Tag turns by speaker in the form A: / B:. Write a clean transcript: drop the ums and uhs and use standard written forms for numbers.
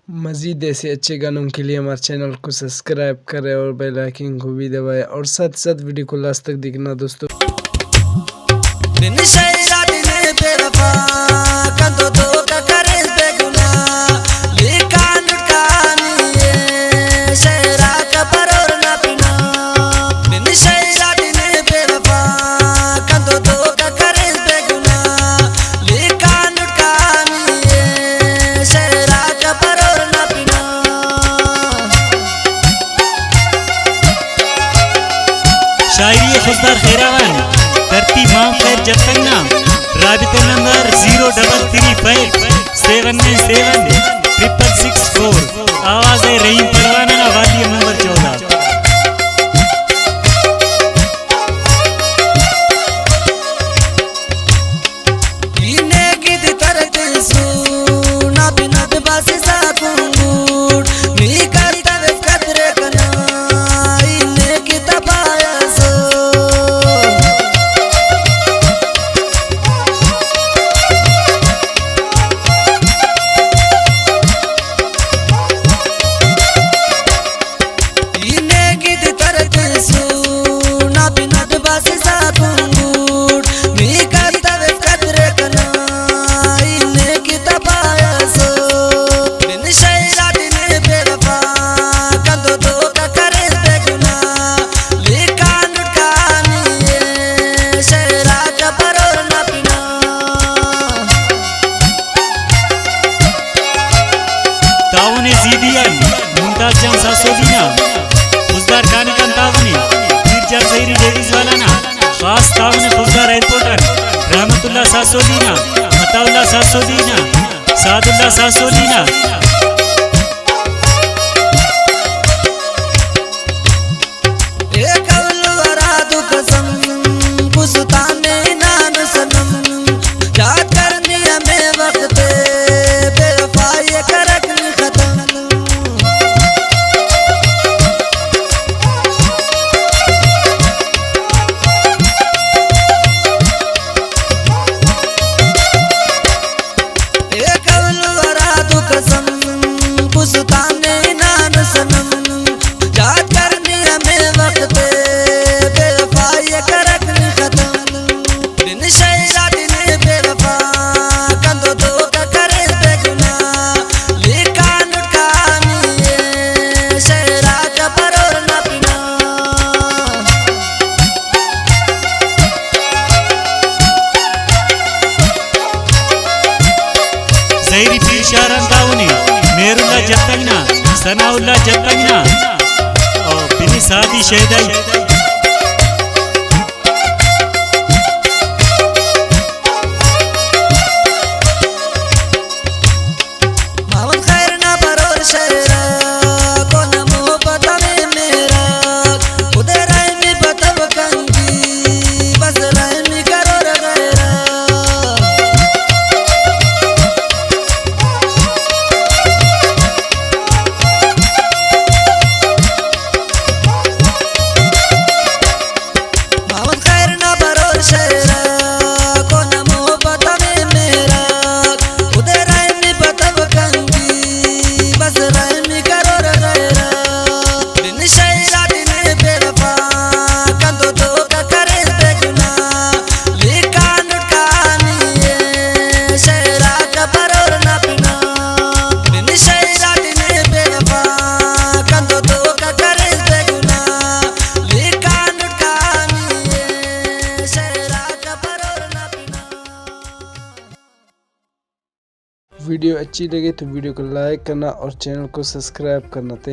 A: मज़ीद ऐसे अच्छे गानों के लिए हमारे चैनल को सब्सक्राइब करें और बेल आइकन को भी दबाएं और साथ साथ वीडियो को लास्ट तक देखना दोस्तों।
B: शायरी खुशदार खैरावान तरतीब माम खैर जतंगना राबिता नंबर 0357976664 आवाज़ है रहीम परवाना वादी नंबर 14। खास तावन खुशदार एयरपोर्टर रहमतुल्लाह सासोदीना मताउल्लाह सासोदीना सादुल्लाह सासोदीना मेरुल्लाह जतंगना सनाउल्लाह जतंगना और बिनी सादी शहदाई
A: वीडियो अच्छी लगे तो वीडियो को लाइक करना और चैनल को सब्सक्राइब करना। थैंक